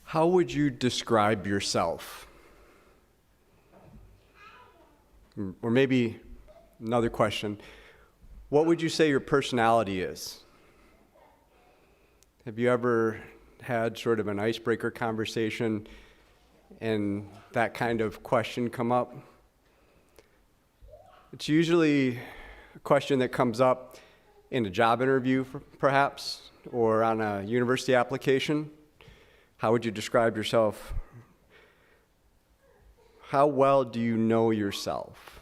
How would you describe yourself? Or maybe another question, what would you say your personality is? Have you ever had sort of an icebreaker conversation and that kind of question come up? It's usually a question that comes up in a job interview, perhaps, or on a university application. How would you describe yourself? How well do you know yourself?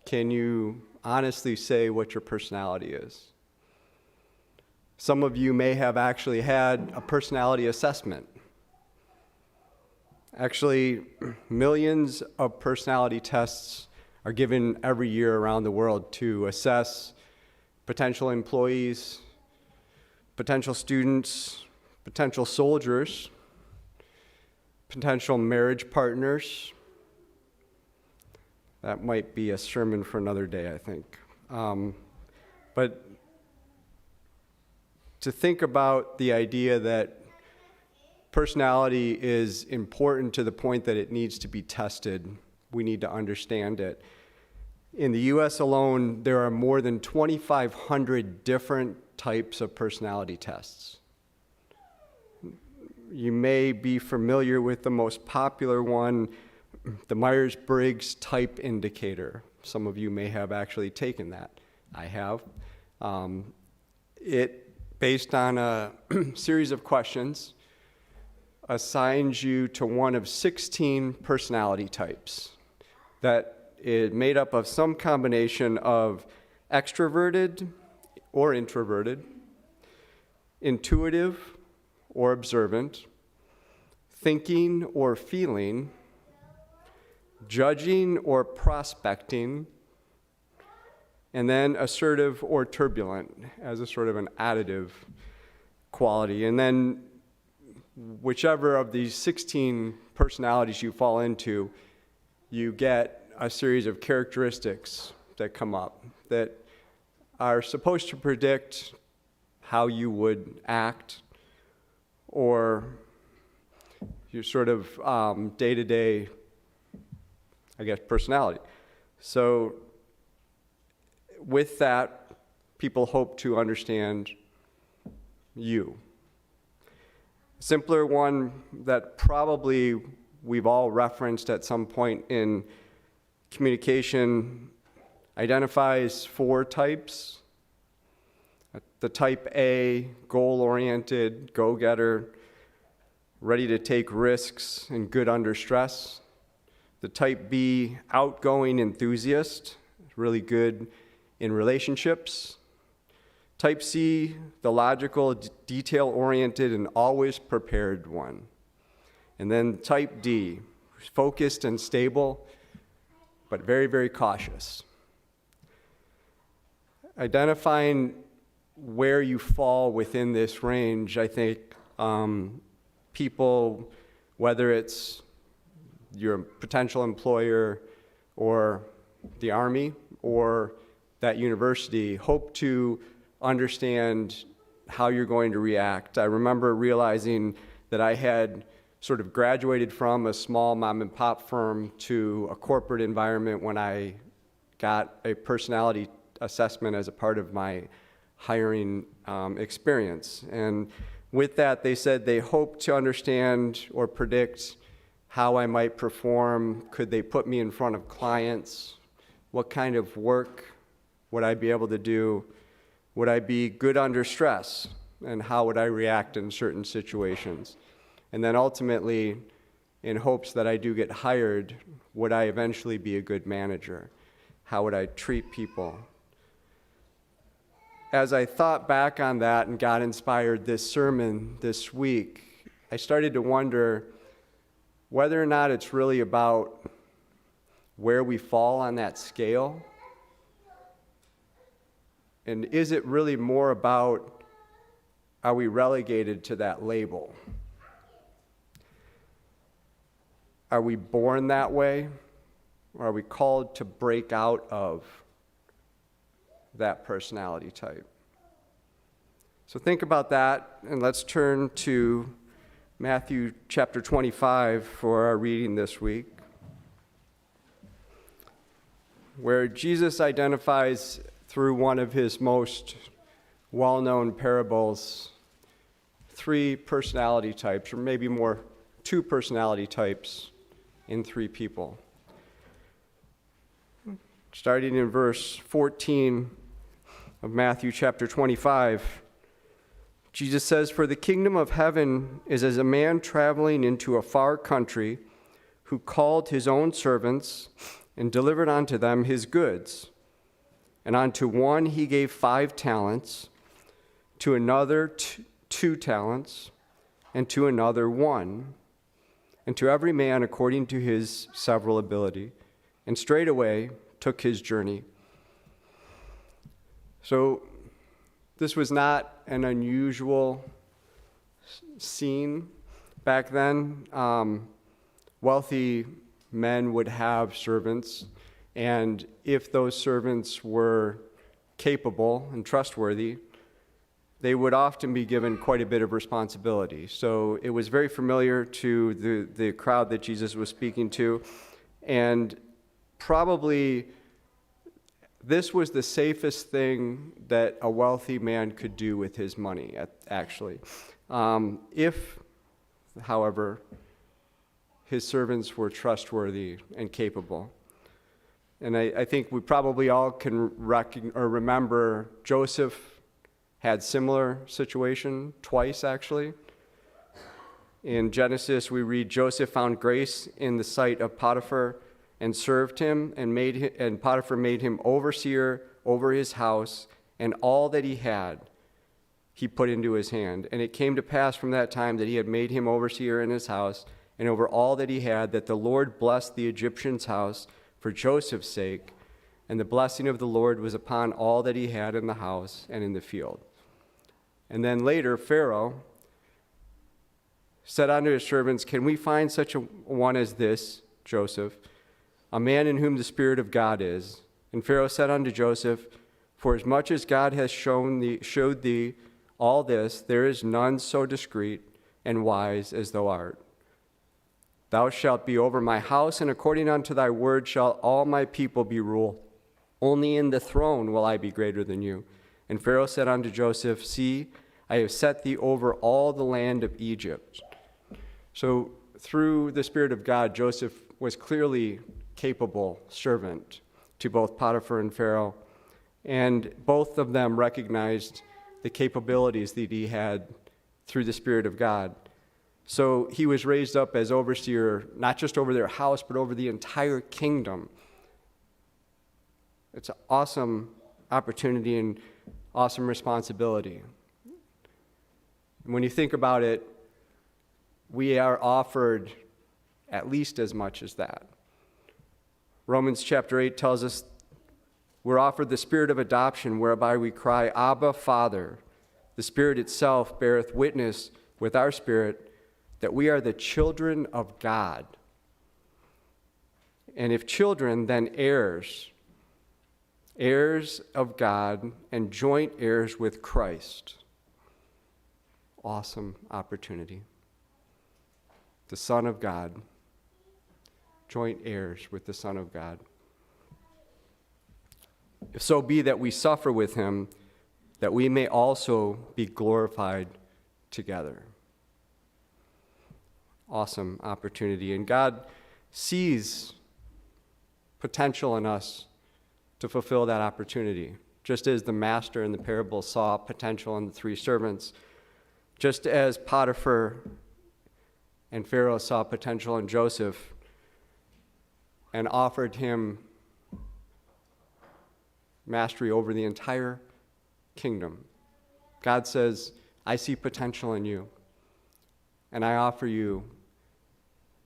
Can you honestly say what your personality is? Some of you may have actually had a personality assessment. Actually, millions of personality tests are given every year around the world to assess potential employees, potential students, potential soldiers, potential marriage partners. That might be a sermon for another day, I think. But to think about the idea that personality is important to the point that it needs to be tested, we need to understand it. In the US alone, there are more than 2,500 different types of personality tests. You may be familiar with the most popular one, the Myers-Briggs type indicator. Some of you may have actually taken that. I have. It, based on a series of questions, assigns you to one of 16 personality types that is made up of some combination of extroverted or introverted, intuitive or observant, thinking or feeling, judging or prospecting, and then assertive or turbulent as a sort of an additive quality. And then whichever of these 16 personalities you fall into, you get a series of characteristics that come up that are supposed to predict how you would act or your sort of day-to-day, I guess, personality. So with that, people hope to understand you. A simpler one that probably we've all referenced at some point in communication identifies 4 types. The type A, goal-oriented, go-getter, ready to take risks and good under stress. The type B, outgoing enthusiast, really good in relationships. Type C, the logical, detail-oriented, and always prepared one. And then type D, focused and stable, but very, very cautious. Identifying where you fall within this range, I think people, whether it's your potential employer or the Army or that university, hope to understand how you're going to react. I remember realizing that I had sort of graduated from a small mom and pop firm to a corporate environment when I got a personality assessment as a part of my hiring experience. And with that, they said they hoped to understand or predict how I might perform. Could they put me in front of clients? What kind of work would I be able to do? Would I be good under stress? And how would I react in certain situations? And then ultimately, in hopes that I do get hired, would I eventually be a good manager? How would I treat people? As I thought back on that and got inspired this sermon this week, I started to wonder whether or not it's really about where we fall on that scale. And is it really more about, are we relegated to that label? Are we born that way? Or are we called to break out of that personality type? So think about that, and let's turn to Matthew chapter 25 for our reading this week, where Jesus identifies through one of his most well-known parables three personality types, or maybe more, two personality types in three people. Starting in verse 14 of Matthew chapter 25, Jesus says, "For the kingdom of heaven is as a man traveling into a far country, who called his own servants and delivered unto them his goods. And unto one he gave 5 talents, to another 2 talents, and to another 1, and to every man according to his several ability. And straightway took his journey." So this was not an unusual scene back then. Wealthy men would have servants, and if those servants were capable and trustworthy, they would often be given quite a bit of responsibility. So it was very familiar to the crowd that Jesus was speaking to, and probably this was the safest thing that a wealthy man could do with his money, actually. If, however, his servants were trustworthy and capable. And I think we probably all can remember Joseph had similar situation twice, actually. In Genesis, we read, "Joseph found grace in the sight of Potiphar and served him, and Potiphar made him overseer over his house, and all that he had he put into his hand. And it came to pass from that time that he had made him overseer in his house, and over all that he had, that the Lord blessed the Egyptian's house for Joseph's sake, and the blessing of the Lord was upon all that he had in the house and in the field." And then later, Pharaoh said unto his servants, "Can we find such a one as this, Joseph, a man in whom the Spirit of God is?" And Pharaoh said unto Joseph, "For as much as God has showed thee all this, there is none so discreet and wise as thou art. Thou shalt be over my house, and according unto thy word shall all my people be ruled. Only in the throne will I be greater than you." And Pharaoh said unto Joseph, "See, I have set thee over all the land of Egypt." So through the Spirit of God, Joseph was clearly capable servant to both Potiphar and Pharaoh, and both of them recognized the capabilities that he had through the Spirit of God. So he was raised up as overseer, not just over their house, but over the entire kingdom. It's an awesome opportunity and awesome responsibility. And when you think about it, we are offered at least as much as that. Romans chapter 8 tells us we're offered the spirit of adoption, whereby we cry, "Abba, Father." The Spirit itself beareth witness with our spirit that we are the children of God. And if children, then heirs, heirs of God and joint heirs with Christ. Awesome opportunity. The Son of God, joint heirs with the Son of God. If so be that we suffer with him, that we may also be glorified together. Awesome opportunity. And God sees potential in us to fulfill that opportunity. Just as the master in the parable saw potential in the 3 servants, just as Potiphar and Pharaoh saw potential in Joseph and offered him mastery over the entire kingdom, God says, "I see potential in you, and I offer you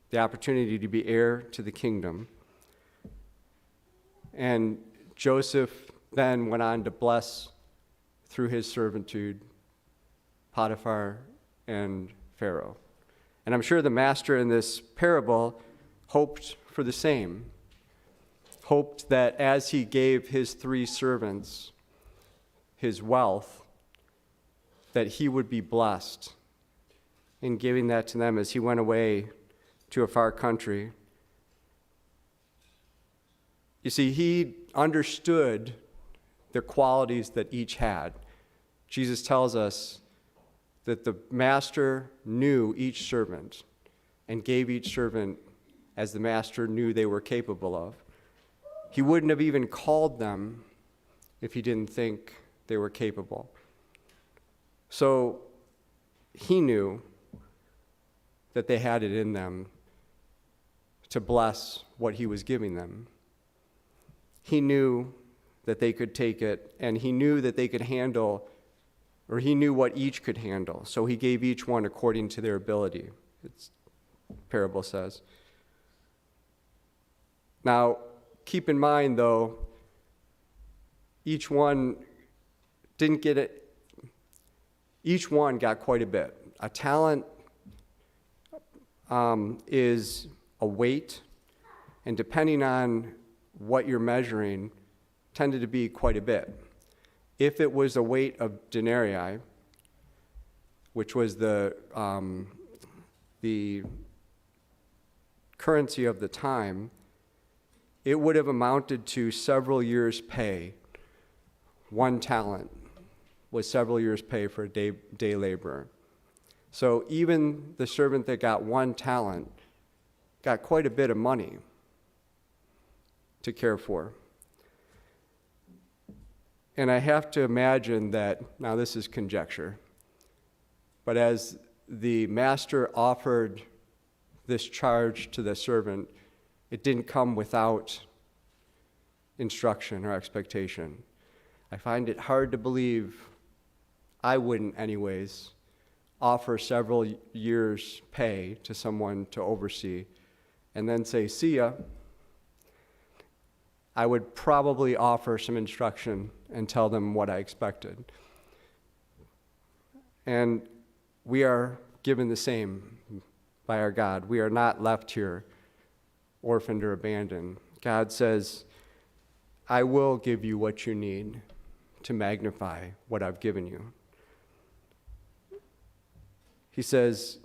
the opportunity to be heir to the kingdom." And Joseph then went on to bless, through his servitude, Potiphar and Pharaoh. And I'm sure the master in this parable hoped for the same. Hoped that as he gave his 3 servants his wealth, that he would be blessed in giving that to them as he went away to a far country. You see, he understood the qualities that each had. Jesus tells us that the master knew each servant and gave each servant as the master knew they were capable of. He wouldn't have even called them if he didn't think they were capable. So he knew that they had it in them to bless what he was giving them. He knew that they could take it, and he knew that they could handle, or he knew what each could handle. So he gave each one according to their ability, the parable says. Now, keep in mind, though, each one didn't get it. Each one got quite a bit. A talent is a weight, and depending on what you're measuring, tended to be quite a bit. If it was a weight of denarii, which was the currency of the time, it would have amounted to several years' pay. One talent was several years' pay for a day laborer. So even the servant that got one talent got quite a bit of money to care for. And I have to imagine that, now this is conjecture, but as the master offered this charge to the servant, it didn't come without instruction or expectation. I find it hard to believe, I wouldn't anyways, offer several years' pay to someone to oversee and then say, see ya. I would probably offer some instruction and tell them what I expected. And we are given the same by our God. We are not left here orphaned or abandoned. God says, I will give you what you need to magnify what I've given you. He says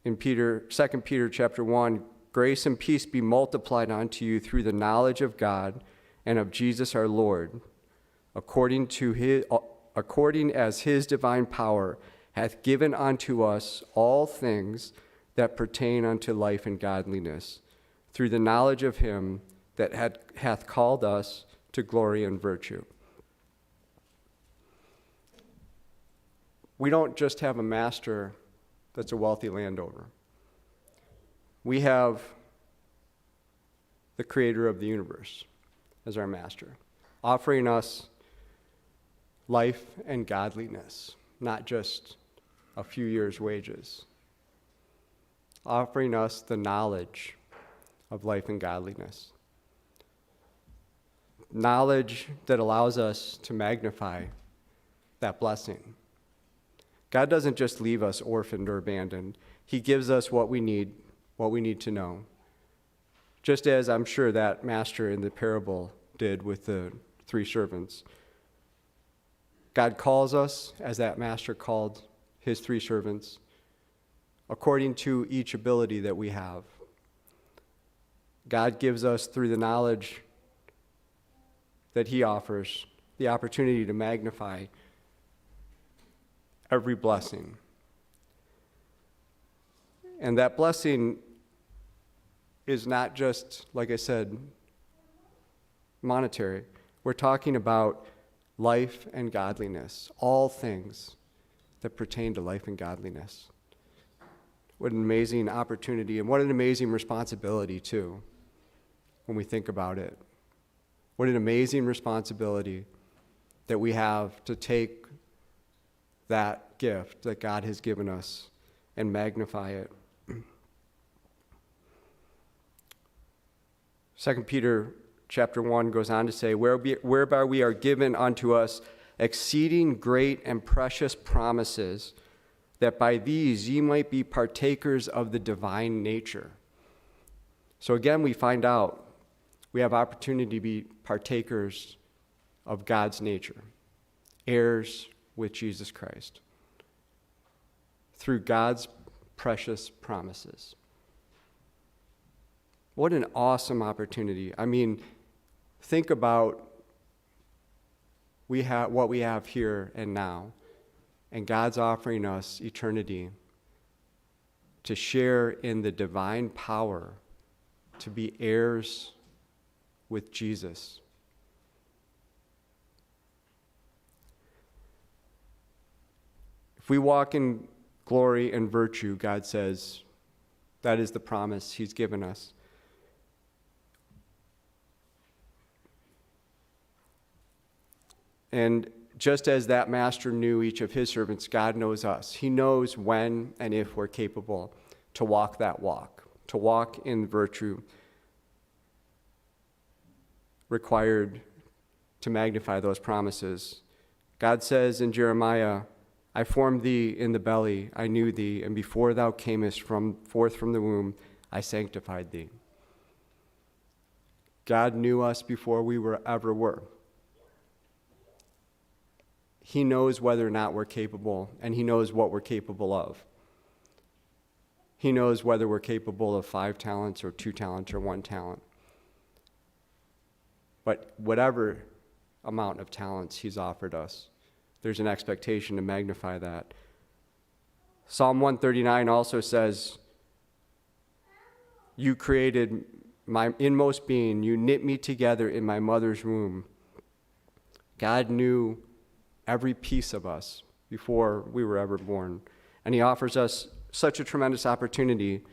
in 2 Peter chapter 1, grace and peace be multiplied unto you through the knowledge of God and of Jesus our Lord, according as his divine power hath given unto us all things that pertain unto life and godliness, through the knowledge of him that hath called us to glory and virtue. We don't just have a master that's a wealthy landowner. We have the creator of the universe as our master, offering us life and godliness, not just a few years' wages, offering us the knowledge of life and godliness. Knowledge that allows us to magnify that blessing. God doesn't just leave us orphaned or abandoned. He gives us what we need to know. Just as I'm sure that master in the parable did with the 3 servants. God calls us, as that master called his 3 servants, according to each ability that we have. God gives us, through the knowledge that he offers, the opportunity to magnify every blessing. And that blessing is not just, like I said, monetary. We're talking about life and godliness, all things that pertain to life and godliness. What an amazing opportunity, and what an amazing responsibility, too, when we think about it. What an amazing responsibility that we have to take that gift that God has given us and magnify it. 2 Peter chapter 1 goes on to say, whereby we are given unto us exceeding great and precious promises, that by these ye might be partakers of the divine nature. So again, we find out we have opportunity to be partakers of God's nature, heirs with Jesus Christ. Through God's precious promises. What an awesome opportunity. I mean, think about what we have here and now, and God's offering us eternity to share in the divine power, to be heirs with Jesus. If we walk in glory and virtue, God says, that is the promise he's given us. And just as that master knew each of his servants, God knows us. He knows when and if we're capable to walk that walk, to walk in virtue required to magnify those promises. God says in Jeremiah, I formed thee in the belly, I knew thee, and before thou camest forth from the womb, I sanctified thee. God knew us before we ever were. He knows whether or not we're capable, and he knows what we're capable of. He knows whether we're capable of 5 talents or 2 talents or 1 talent. But whatever amount of talents he's offered us, there's an expectation to magnify that. Psalm 139 also says, you created my inmost being. You knit me together in my mother's womb. God knew every piece of us before we were ever born. And he offers us such a tremendous opportunity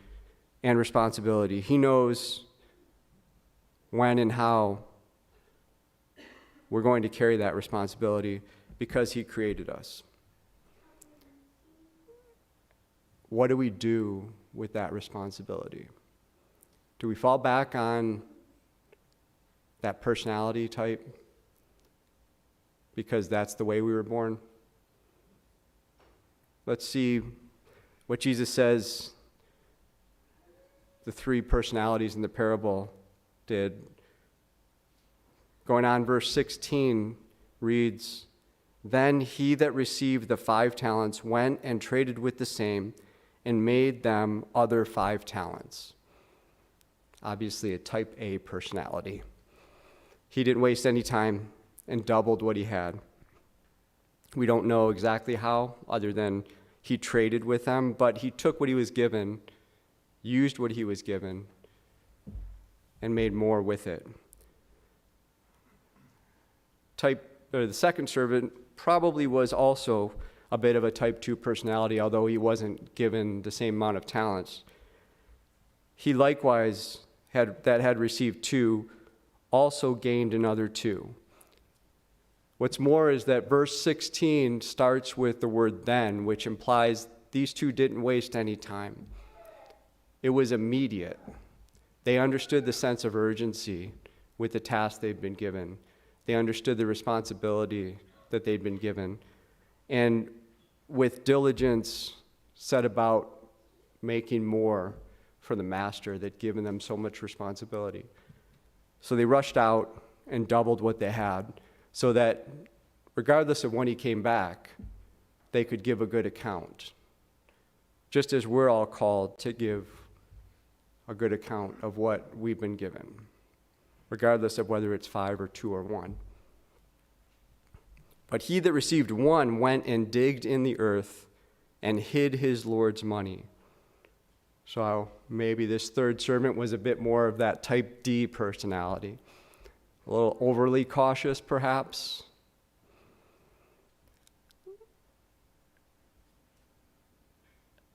and responsibility. He knows when and how we're going to carry that responsibility because he created us. What do we do with that responsibility? Do we fall back on that personality type because that's the way we were born? Let's see what Jesus says the 3 personalities in the parable did. Going on, verse 16 reads, Then he that received the 5 talents went and traded with the same and made them other 5 talents. Obviously a type A personality. He didn't waste any time and doubled what he had. We don't know exactly how, other than he traded with them, but he took what he was given, used what he was given, and made more with it. The second servant probably was also a bit of a type 2 personality, although he wasn't given the same amount of talents. He likewise had received 2, also gained another 2. What's more is that verse 16 starts with the word then, which implies these 2 didn't waste any time. It was immediate. They understood the sense of urgency with the task they'd been given. They understood the responsibility that they'd been given. And with diligence set about making more for the master that'd given them so much responsibility. So they rushed out and doubled what they had so that regardless of when he came back, they could give a good account. Just as we're all called to give a good account of what we've been given, regardless of whether it's 5 or 2 or 1. But he that received 1 went and digged in the earth and hid his Lord's money. So maybe this third servant was a bit more of that type D personality. A little overly cautious, perhaps.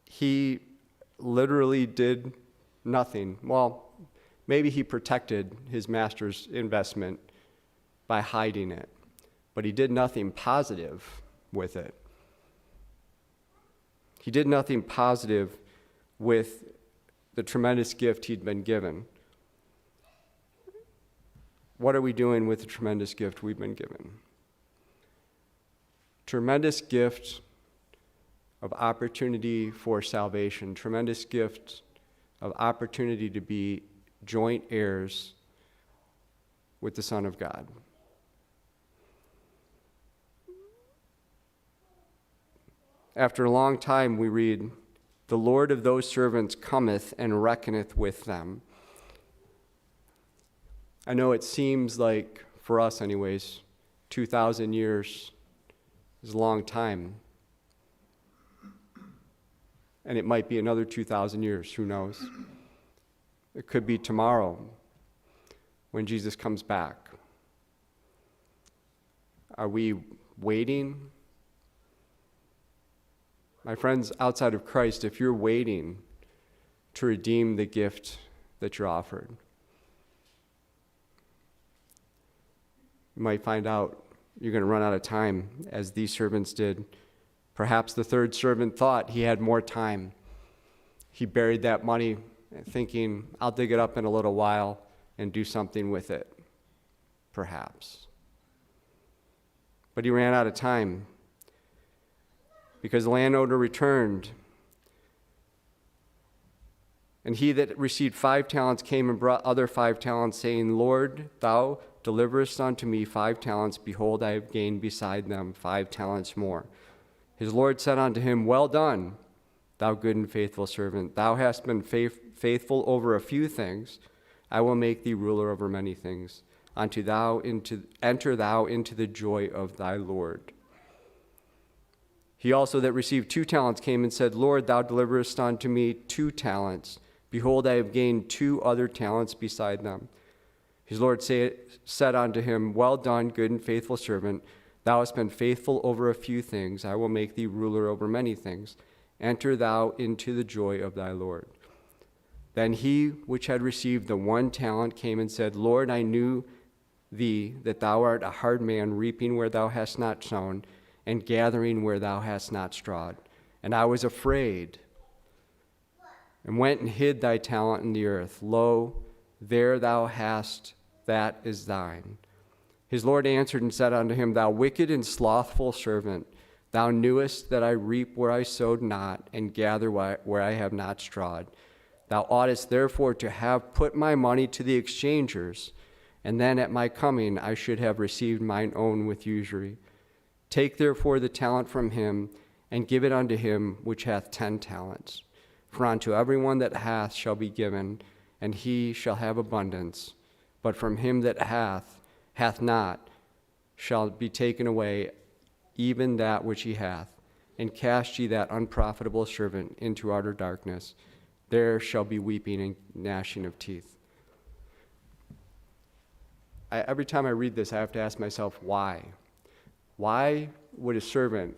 He literally did nothing. Well, maybe he protected his master's investment by hiding it, but he did nothing positive with it. He did nothing positive with the tremendous gift he'd been given. What are we doing with the tremendous gift we've been given? Tremendous gift of opportunity for salvation, tremendous gift of opportunity to be joint heirs with the Son of God. After a long time, we read the Lord of those servants cometh and reckoneth with them. I know it seems like, for us anyways, 2,000 years is a long time. And it might be another 2,000 years, who knows? It could be tomorrow when Jesus comes back. Are we waiting? My friends, outside of Christ, if you're waiting to redeem the gift that you're offered, you might find out you're going to run out of time, as these servants did. Perhaps the third servant thought he had more time. He buried that money thinking, I'll dig it up in a little while and do something with it, perhaps. But he ran out of time because the landowner returned. And he that received 5 talents came and brought other 5 talents, saying, Lord, thou deliverest unto me 5 talents. Behold, I have gained beside them 5 talents more. His Lord said unto him, Well done, thou good and faithful servant. Thou hast been faithful over a few things. I will make thee ruler over many things. Enter thou into the joy of thy Lord. He also that received 2 talents came and said, Lord, thou deliverest unto me 2 talents. Behold, I have gained 2 other talents beside them. His Lord said unto him, Well done, good and faithful servant. Thou hast been faithful over a few things. I will make thee ruler over many things. Enter thou into the joy of thy Lord. Then he which had received the 1 talent came and said, Lord, I knew thee, that thou art a hard man, reaping where thou hast not sown, and gathering where thou hast not strawed. And I was afraid, and went and hid thy talent in the earth. Lo, there thou hast, that is thine. His Lord answered and said unto him, Thou wicked and slothful servant, thou knewest that I reap where I sowed not, and gather where I have not strawed. Thou oughtest therefore to have put my money to the exchangers, and then at my coming I should have received mine own with usury. Take therefore the talent from him, and give it unto him which hath 10 talents. For unto everyone that hath shall be given, and he shall have abundance. But from him that hath not, shall be taken away even that which he hath. And cast ye that unprofitable servant into utter darkness. There shall be weeping and gnashing of teeth. Every time I read this, I have to ask myself, why? Why would a servant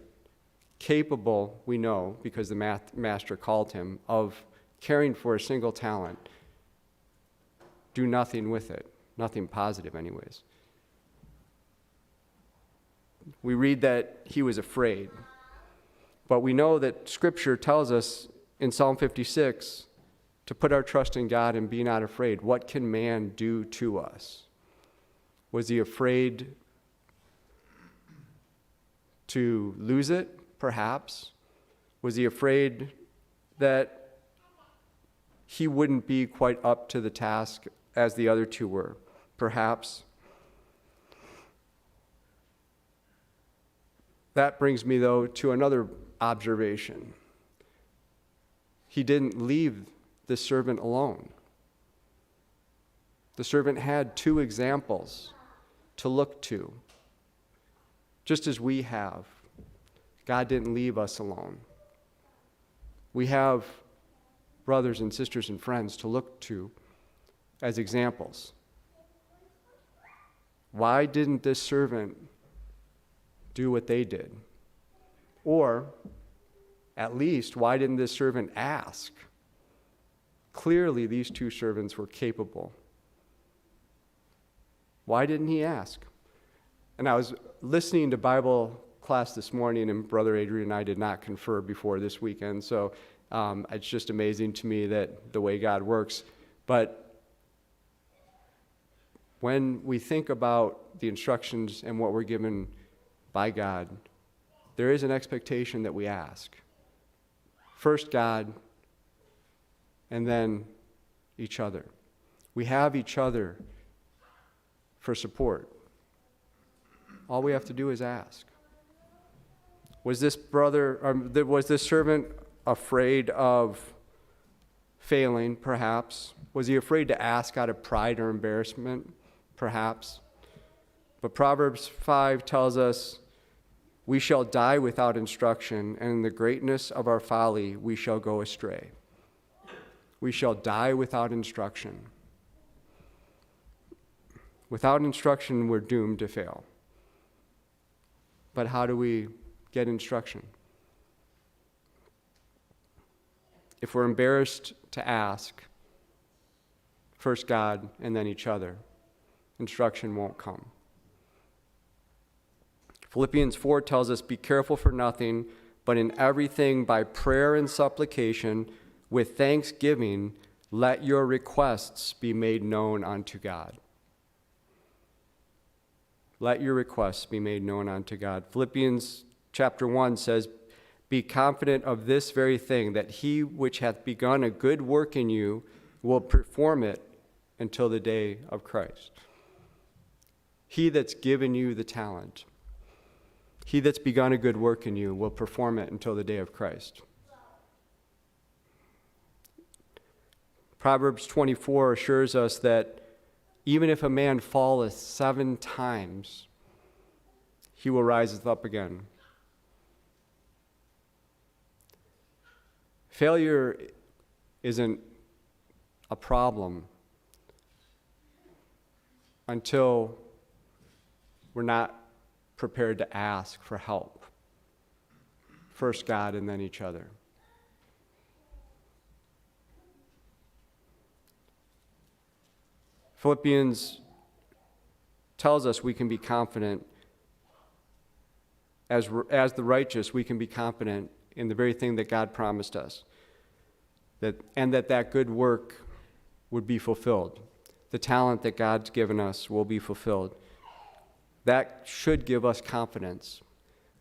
capable, we know, because the master called him, of caring for a single talent, do nothing with it? Nothing positive anyways. We read that he was afraid. But we know that Scripture tells us in Psalm 56 to put our trust in God and be not afraid. What can man do to us? Was he afraid to lose it? Perhaps. Was he afraid that he wouldn't be quite up to the task as the other 2 were? Perhaps. That brings me, though, to another observation. He didn't leave the servant alone. The servant had 2 examples to look to, just as we have. God didn't leave us alone. We have brothers and sisters and friends to look to as examples. Why didn't this servant do what they did? Or, at least, why didn't this servant ask? Clearly, these 2 servants were capable. Why didn't he ask? And I was listening to Bible class this morning, and Brother Adrian and I did not confer before this weekend, so it's just amazing to me that the way God works. But when we think about the instructions and what we're given by God, there is an expectation that we ask. First God, and then each other. We have each other for support. All we have to do is ask. Was this servant afraid of failing, perhaps? Was he afraid to ask out of pride or embarrassment, perhaps? But Proverbs 5 tells us, we shall die without instruction, and in the greatness of our folly we shall go astray. We shall die without instruction. Without instruction, we're doomed to fail. But how do we get instruction? If we're embarrassed to ask, first God and then each other, instruction won't come. Philippians 4 tells us, be careful for nothing, but in everything by prayer and supplication, with thanksgiving, let your requests be made known unto God. Let your requests be made known unto God. Philippians chapter 1 says, be confident of this very thing, that he which hath begun a good work in you will perform it until the day of Christ. He that's given you the talent, he that's begun a good work in you will perform it until the day of Christ. Proverbs 24 assures us that even if a man falleth 7 times, he will rise up again. Failure isn't a problem until we're not prepared to ask for help. First God and then each other. Philippians tells us we can be confident. As the righteous, we can be confident in the very thing that God promised us. That good work would be fulfilled. The talent that God's given us will be fulfilled. That should give us confidence.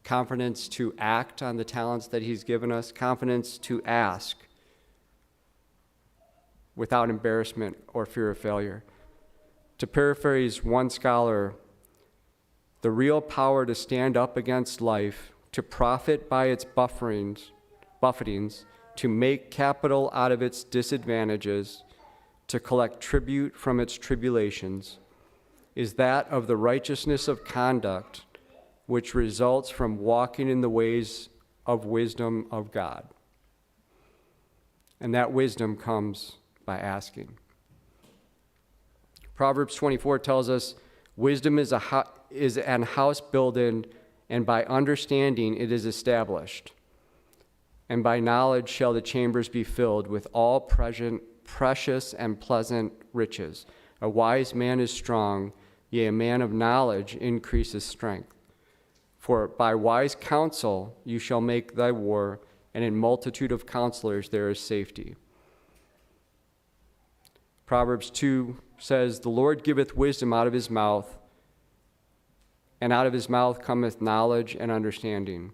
Confidence to act on the talents that he's given us. Confidence to ask without embarrassment or fear of failure. To paraphrase one scholar, the real power to stand up against life, to profit by its buffetings, to make capital out of its disadvantages, to collect tribute from its tribulations, is that of the righteousness of conduct which results from walking in the ways of wisdom of God. And that wisdom comes by asking. Proverbs 24 tells us, wisdom is an house builded, and by understanding it is established. And by knowledge shall the chambers be filled with all precious and pleasant riches. A wise man is strong, yea, a man of knowledge increases strength. For by wise counsel you shall make thy war, and in multitude of counselors there is safety. Proverbs 2 says, the Lord giveth wisdom out of his mouth, and out of his mouth cometh knowledge and understanding.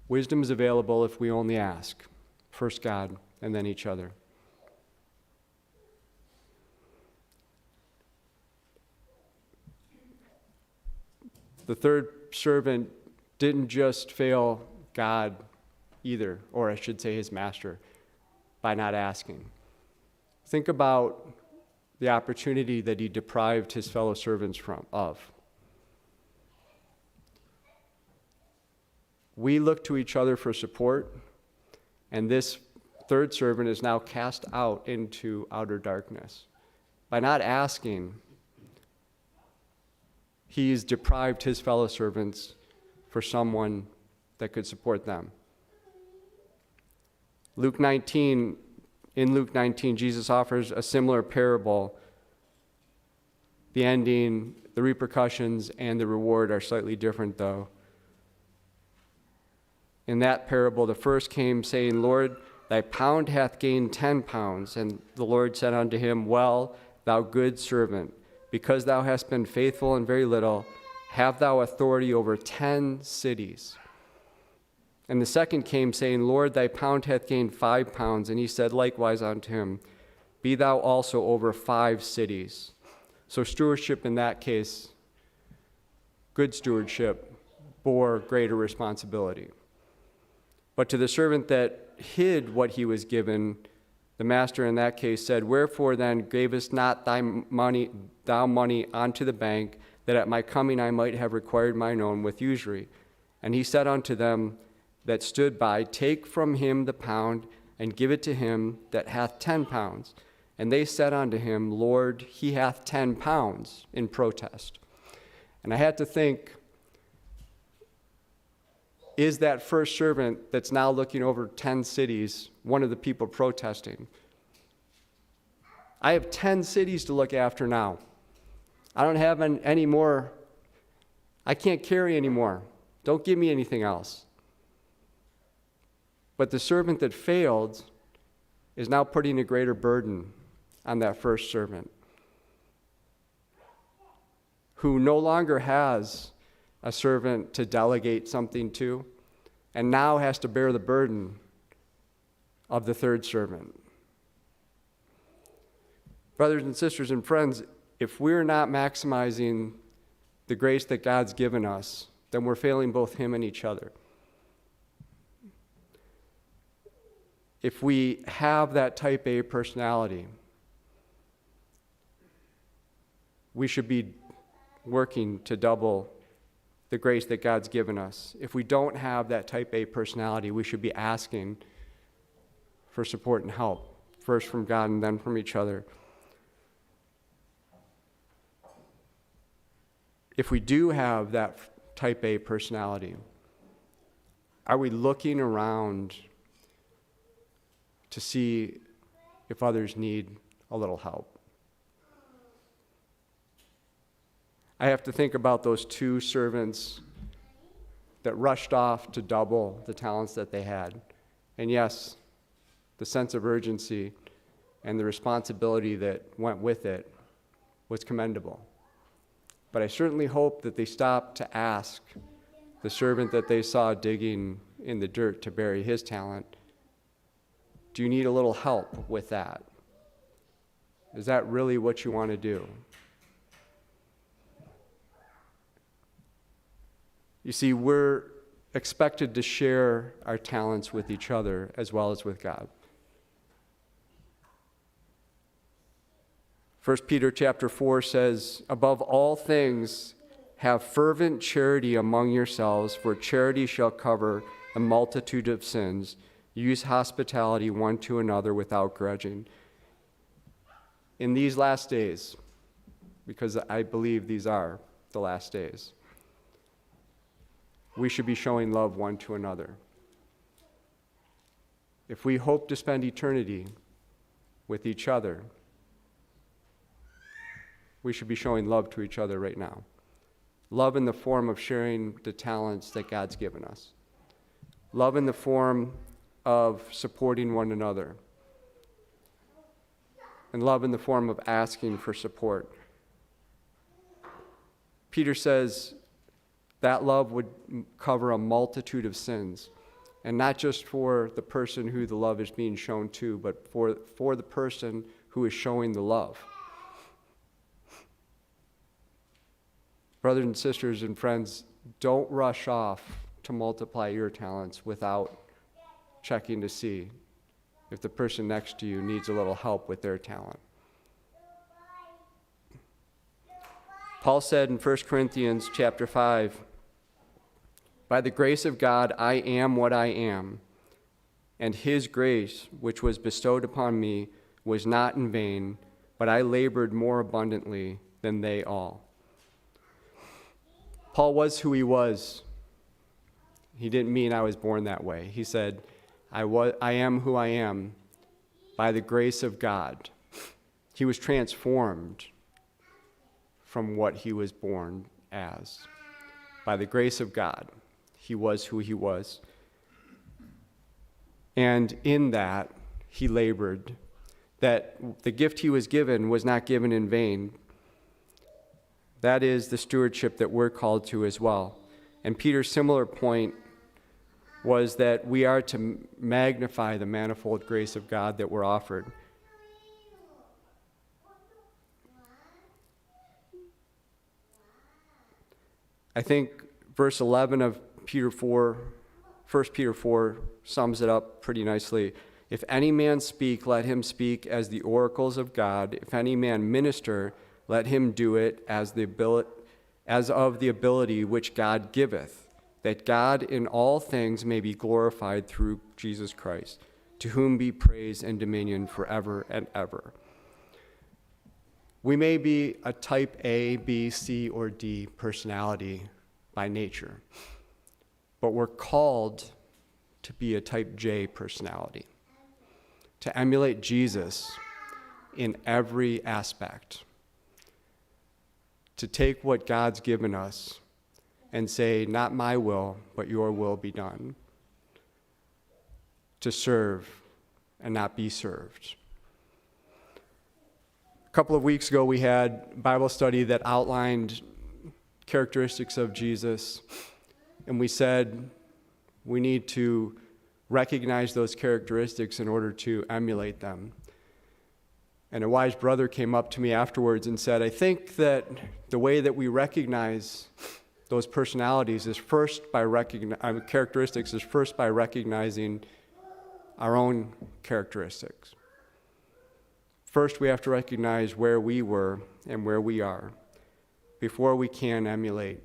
Wisdom is available if we only ask, first God and then each other. The third servant didn't just fail God either, or I should say his master, by not asking. Think about the opportunity that he deprived his fellow servants of. We look to each other for support, and this third servant is now cast out into outer darkness. By not asking, he's deprived his fellow servants for someone that could support them. In Luke 19, Jesus offers a similar parable. The ending, the repercussions, and the reward are slightly different, though. In that parable, the first came saying, Lord, thy pound hath gained 10 pounds. And the Lord said unto him, well, thou good servant, because thou hast been faithful in very little, have thou authority over 10 cities. And the second came, saying, Lord, thy pound hath gained 5 pounds. And he said likewise unto him, be thou also over 5 cities. So stewardship in that case, good stewardship, bore greater responsibility. But to the servant that hid what he was given, the master in that case said, Wherefore then gavest not thou money unto the bank, that at my coming I might have required mine own with usury? And he said unto them that stood by, Take from him the pound, and give it to him that hath 10 pounds. And they said unto him, Lord, he hath 10 pounds, in protest. And I had to think, is that first servant that's now looking over 10 cities one of the people protesting? I have 10 cities to look after now. I don't have any more. I can't carry anymore. Don't give me anything else. But the servant that failed is now putting a greater burden on that first servant, who no longer has a servant to delegate something to, and now has to bear the burden of the third servant. Brothers and sisters and friends, if we're not maximizing the grace that God's given us, then we're failing both Him and each other. If we have that type A personality, we should be working to double the grace that God's given us. If we don't have that type A personality, we should be asking for support and help, first from God and then from each other. If we do have that type A personality, are we looking around to see if others need a little help? I have to think about those two servants that rushed off to double the talents that they had. And yes, the sense of urgency and the responsibility that went with it was commendable. But I certainly hope that they stopped to ask the servant that they saw digging in the dirt to bury his talent, do you need a little help with that? Is that really what you want to do? You see, we're expected to share our talents with each other as well as with God. 1 Peter chapter 4 says, Above all things, have fervent charity among yourselves, for charity shall cover a multitude of sins. Use hospitality one to another without grudging. In these last days, because I believe these are the last days, we should be showing love one to another. If we hope to spend eternity with each other, we should be showing love to each other right now. Love in the form of sharing the talents that God's given us. Love in the form of supporting one another. And love in the form of asking for support. Peter says that love would cover a multitude of sins. And not just for the person who the love is being shown to, but for the person who is showing the love. Brothers and sisters and friends, don't rush off to multiply your talents without checking to see if the person next to you needs a little help with their talent. Paul said in 1 Corinthians chapter 5, By the grace of God I am what I am, and His grace, which was bestowed upon me, was not in vain, but I labored more abundantly than they all. Paul was who he was. He didn't mean I was born that way. He said, I am who I am by the grace of God. He was transformed from what he was born as. By the grace of God, he was who he was. And in that, he labored. That the gift he was given was not given in vain. That is the stewardship that we're called to as well. And Peter's similar point was that we are to magnify the manifold grace of God that we're offered. I think verse 11 of Peter 4 1 Peter 4 sums it up pretty nicely. If any man speak, let him speak as the oracles of God. If any man minister, let him do it as of the ability which God giveth, that God in all things may be glorified through Jesus Christ, to whom be praise and dominion forever and ever. We may be a type A, B, C, or D personality by nature, but we're called to be a type J personality, to emulate Jesus in every aspect, to take what God's given us and say, not my will, but your will be done, to serve and not be served. A couple of weeks ago, we had Bible study that outlined characteristics of Jesus, and we said we need to recognize those characteristics in order to emulate them. And a wise brother came up to me afterwards and said, I think that the way that we recognize those personalities is first by characteristics is first by recognizing our own characteristics. First, we have to recognize where we were and where we are before we can emulate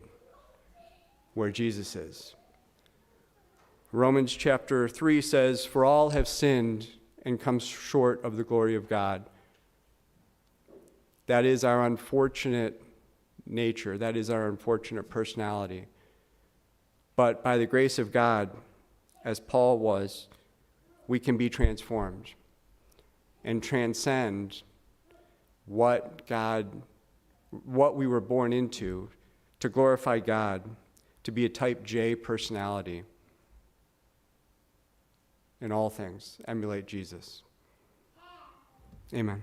where Jesus is. Romans chapter 3 says, for all have sinned and come short of the glory of God. That is our unfortunate nature. That is our unfortunate personality. But by the grace of God, as Paul was, we can be transformed and transcend what we were born into, to glorify God, to be a type J personality in all things, emulate Jesus. Amen.